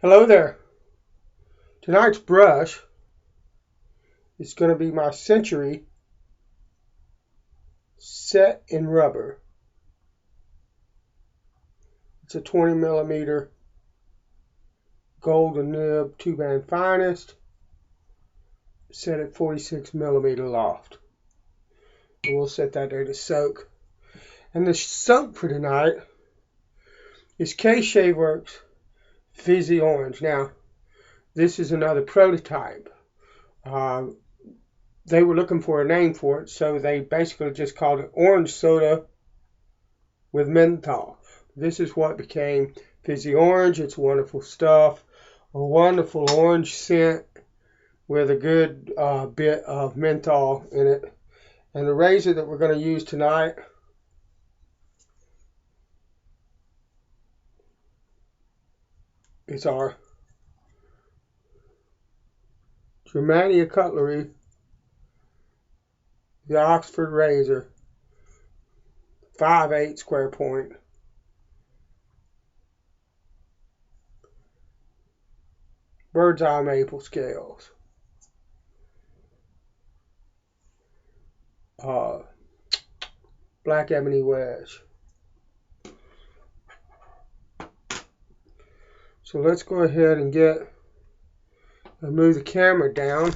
Hello there. Tonight's brush is going to be my Century set in rubber. It's a 20 millimeter golden nib 2-band finest set at 46 millimeter loft. And we'll set that there to soak. And the soap for tonight is Worx Fizzy Orange. Now, this is another prototype. They were looking for a name for it, so they basically just called it orange soda with menthol. This is what became Fizzy Orange. It's wonderful stuff. A wonderful orange scent with a good bit of menthol in it. And the razor that we're going to use tonight is our Germania Cutlery, the Oxford razor, 5/8 square point. Birdseye maple scales. Black ebony wedge. So let's go ahead and move the camera down.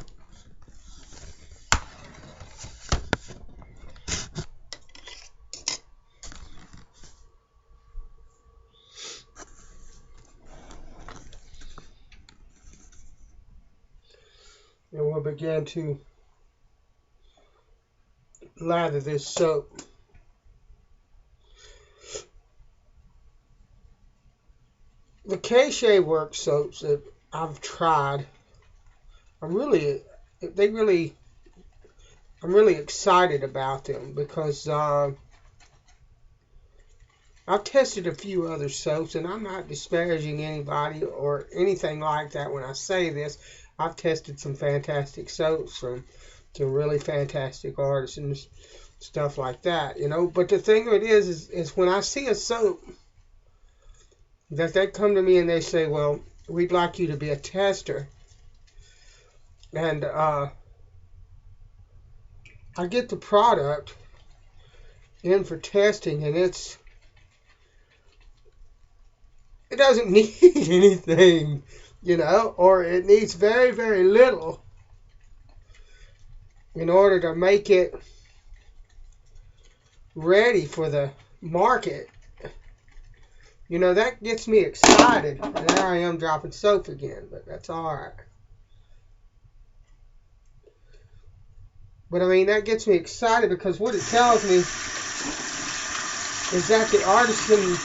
And we'll begin to lather this soap. The Worx soaps that I've tried, I'm really excited about them because I've tested a few other soaps, and I'm not disparaging anybody or anything like that when I say this. I've tested some fantastic soaps from some really fantastic artisans, stuff like that, you know. But the thing of it is when I see a soap that they come to me and they say, well, we'd like you to be a tester. And I get the product in for testing, and it doesn't need anything, you know, or it needs very, very little in order to make it ready for the market. You know, that gets me excited. And there I am dropping soap again, but that's all right. But I mean, that gets me excited because what it tells me is that the artisan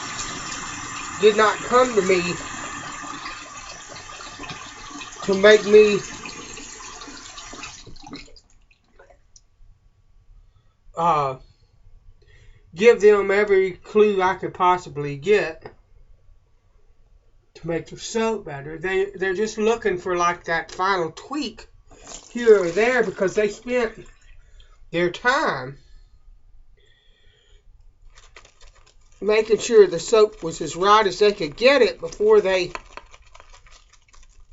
did not come to me to make me give them every clue I could possibly get to make the soap better. They're just looking for like that final tweak here or there because they spent their time making sure the soap was as right as they could get it before they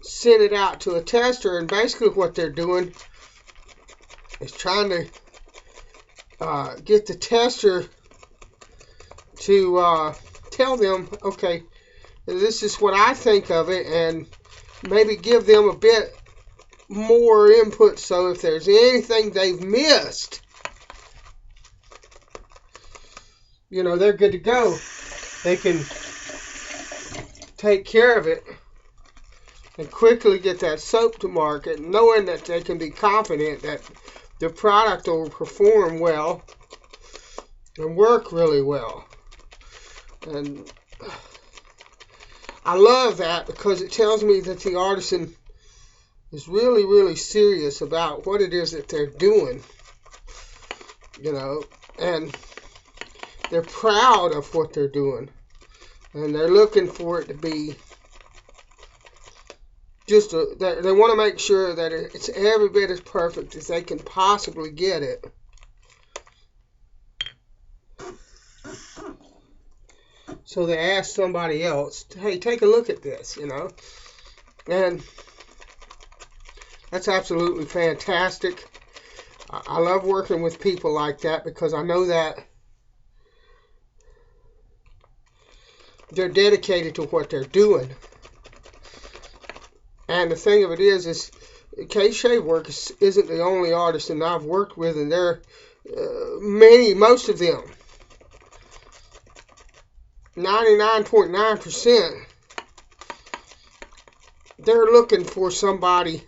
sent it out to a tester. And basically what they're doing is trying to get the tester to tell them, okay, this is what I think of it, and maybe give them a bit more input, so if there's anything they've missed, you know, they're good to go. They can take care of it and quickly get that soap to market, knowing that they can be confident that the product will perform well and work really well. And I love that because it tells me that the artisan is really, really serious about what it is that they're doing, you know, and they're proud of what they're doing, and they're looking for it to be just they want to make sure that it's every bit as perfect as they can possibly get it. So they asked somebody else, hey, take a look at this, you know. And that's absolutely fantastic. I love working with people like that because I know that they're dedicated to what they're doing. And the thing of it is K-Shave Works isn't the only artist that I've worked with, and there are most of them, 99.9%, they're looking for somebody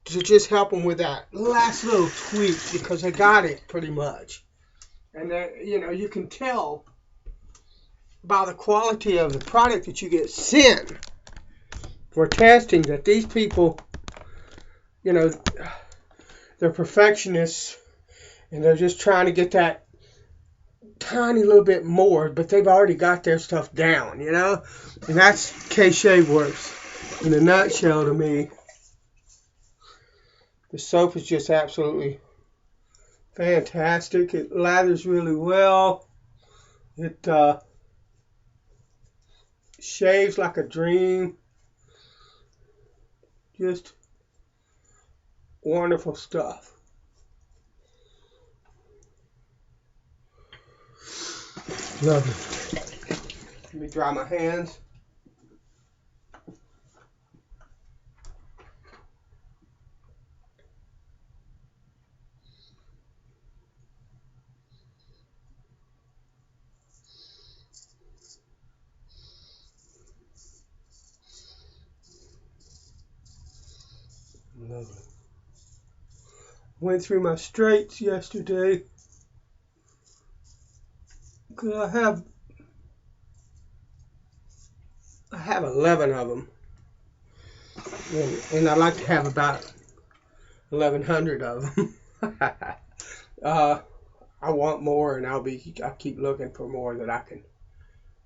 to just help them with that last little tweak because they got it pretty much. And you can tell by the quality of the product that you get sent for testing that these people, they're perfectionists and they're just trying to get that tiny little bit more, but they've already got their stuff down, And that's K-Shave Works in a nutshell to me. The soap is just absolutely fantastic. It lathers really well. It shaves like a dream. Just wonderful stuff. Lovely. Let me dry my hands. Lovely. Went through my straights yesterday because I have 11 of them, and I like to have about 1,100 of them. I want more, and I'll keep looking for more that I can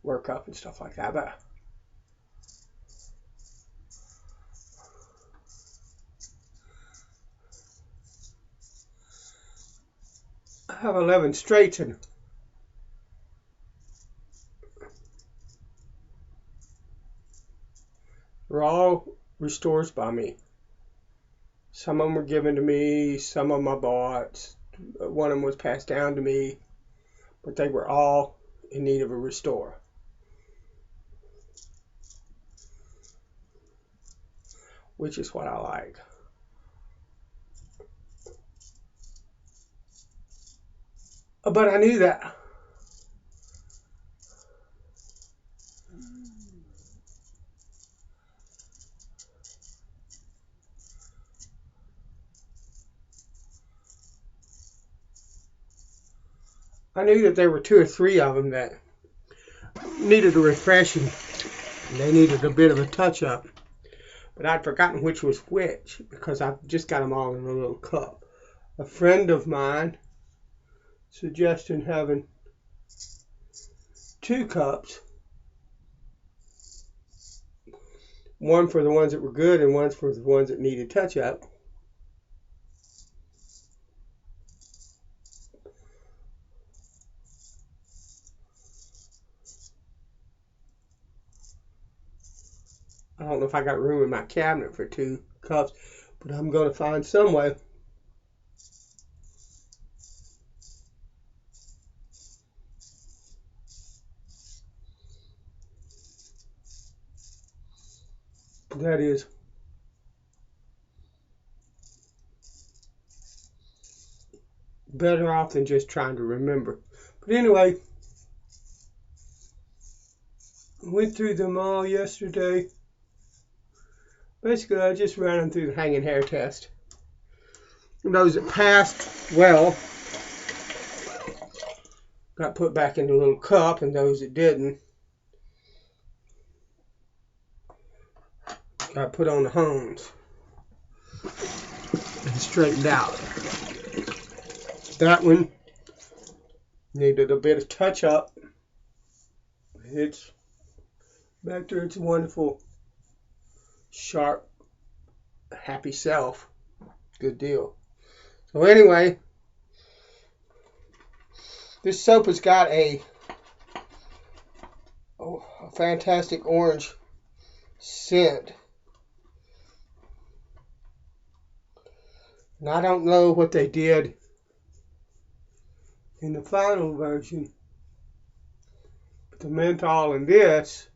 work up and stuff like that. But I have 11 straights, and they're all restores by me. Some of them were given to me, some of them I bought. One of them was passed down to me, but they were all in need of a restore. Which is what I like. But I knew that. I knew that there were 2 or 3 of them that needed a refreshing. And they needed a bit of a touch-up. But I'd forgotten which was which because I've just got them all in a little cup. A friend of mine suggested having 2 cups. One for the ones that were good and one for the ones that needed touch-up. I don't know if I got room in my cabinet for 2 cups, but I'm going to find some way. That is better off than just trying to remember. But anyway, I went through them all yesterday. Basically, I just ran them through the hanging hair test. And those that passed well got put back in the little cup, and those that didn't got put on the hones and straightened out. That one needed a bit of touch up. It's back to its wonderful, sharp, happy self. Good deal. So anyway, this soap has got a fantastic orange scent. And I don't know what they did in the final version, but the menthol in this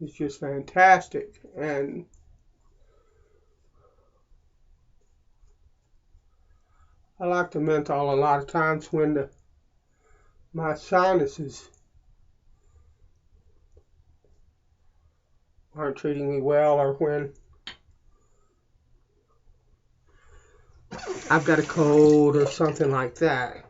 is just fantastic. And I like the menthol a lot of times when my sinuses aren't treating me well, or when I've got a cold or something like that.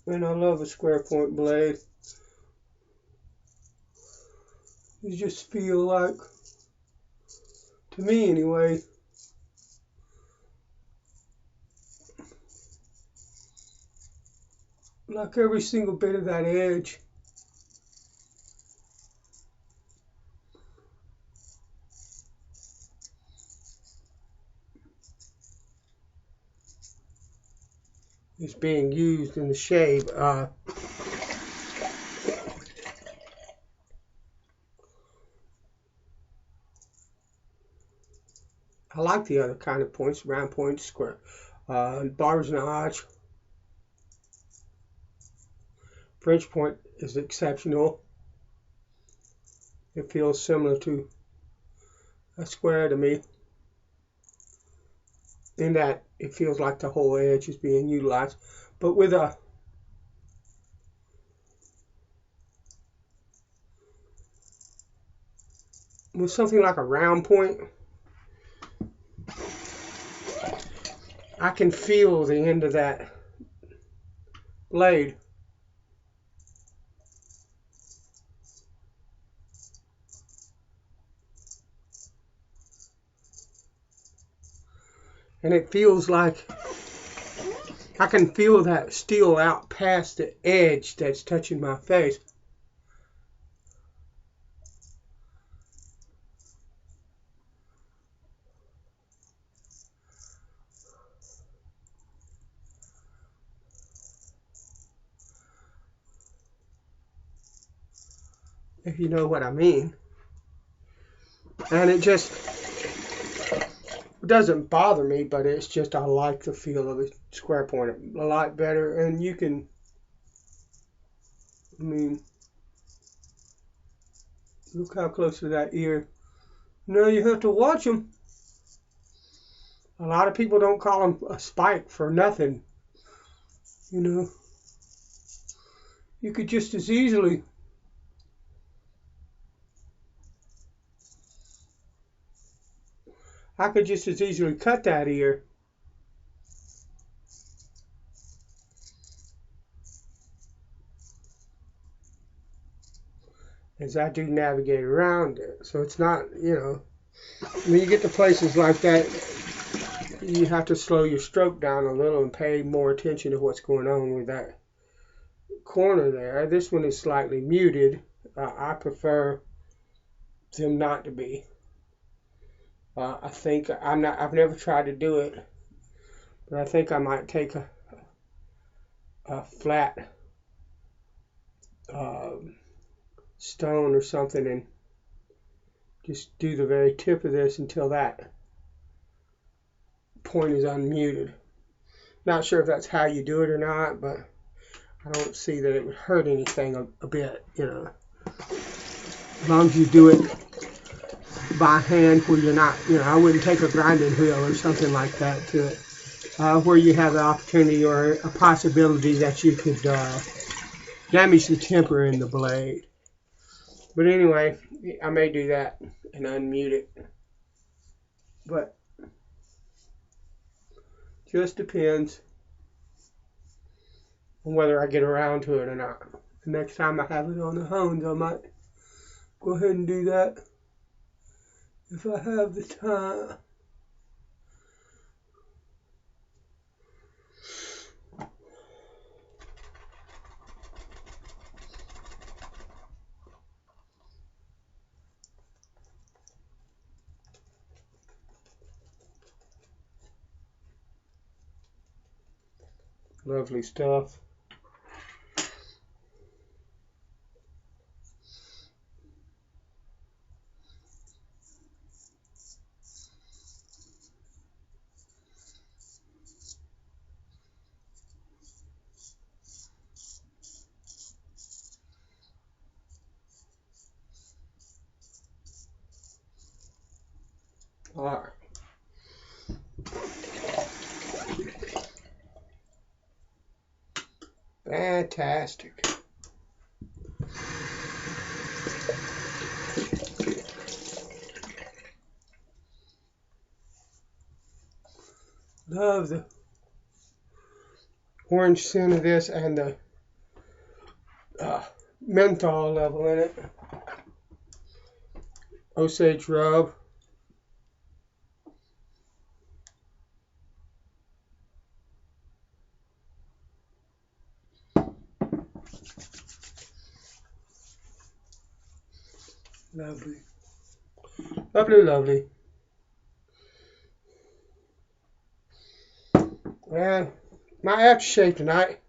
And I love a square point blade. You just feel like, to me anyway, like every single bit of that edge is being used in the shave. I like the other kind of points, round points, square, barber's notch. French point is exceptional. It feels similar to a square to me, in that it feels like the whole edge is being utilized. But with something like a round point, I can feel the end of that blade. And it feels like I can feel that steel out past the edge that's touching my face. If you know what I mean. And it just doesn't bother me, but it's just I like the feel of a square point a lot better. And you can, I mean, look how close to that ear. No, you have to watch them. A lot of people don't call them a spike for nothing. You know, you could just as easily I could just as easily cut that ear as I do navigate around it. So it's not, you know, when you get to places like that, you have to slow your stroke down a little and pay more attention to what's going on with that corner there. This one is slightly muted. I prefer them not to be. I think I've never tried to do it, but I think I might take a flat stone or something and just do the very tip of this until that point is unmuted. Not sure if that's how you do it or not, but I don't see that it would hurt anything a bit, you know. As long as you do it by hand where you're not, you know, I wouldn't take a grinding wheel or something like that to it, where you have the opportunity or a possibility that you could damage the temper in the blade. But anyway, I may do that and unmute it. But just depends on whether I get around to it or not. The next time I have it on the hones, I might go ahead and do that if I have the time. Lovely stuff. All right. Fantastic. Love the orange scent of this and the menthol level in it. Osage rub. Lovely. Lovely, lovely. And my aftershave tonight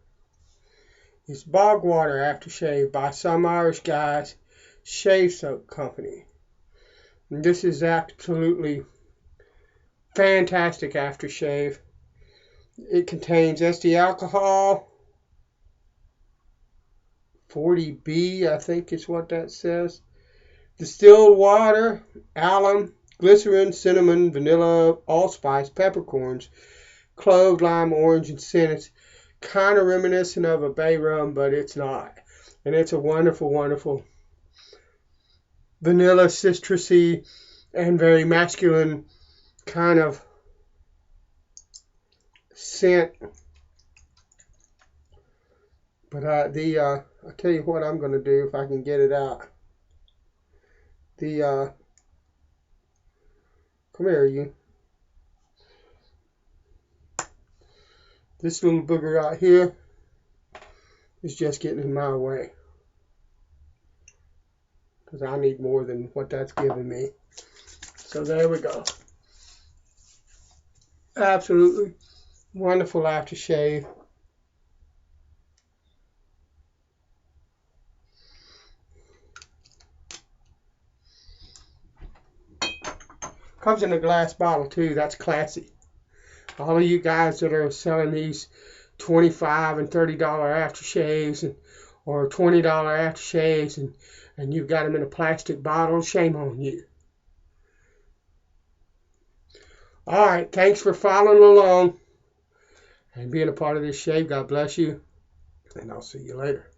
is Bogwater aftershave by some Irish guys shave soap company. And this is absolutely fantastic aftershave. It contains SD alcohol, 40B, I think is what that says. Distilled water, alum, glycerin, cinnamon, vanilla, allspice, peppercorns, clove, lime, orange, and scent. It's kind of reminiscent of a bay rum, but it's not. And it's a wonderful, wonderful vanilla, citrusy, and very masculine kind of scent. But I'll tell you what I'm going to do if I can get it out. Come here, you. This little booger right here is just getting in my way, because I need more than what that's giving me. So there we go. Absolutely wonderful aftershave. Comes in a glass bottle too. That's classy. All of you guys that are selling these $25 and $30 aftershaves or $20 aftershaves and you've got them in a plastic bottle, shame on you. All right, thanks for following along and being a part of this shave. God bless you, and I'll see you later.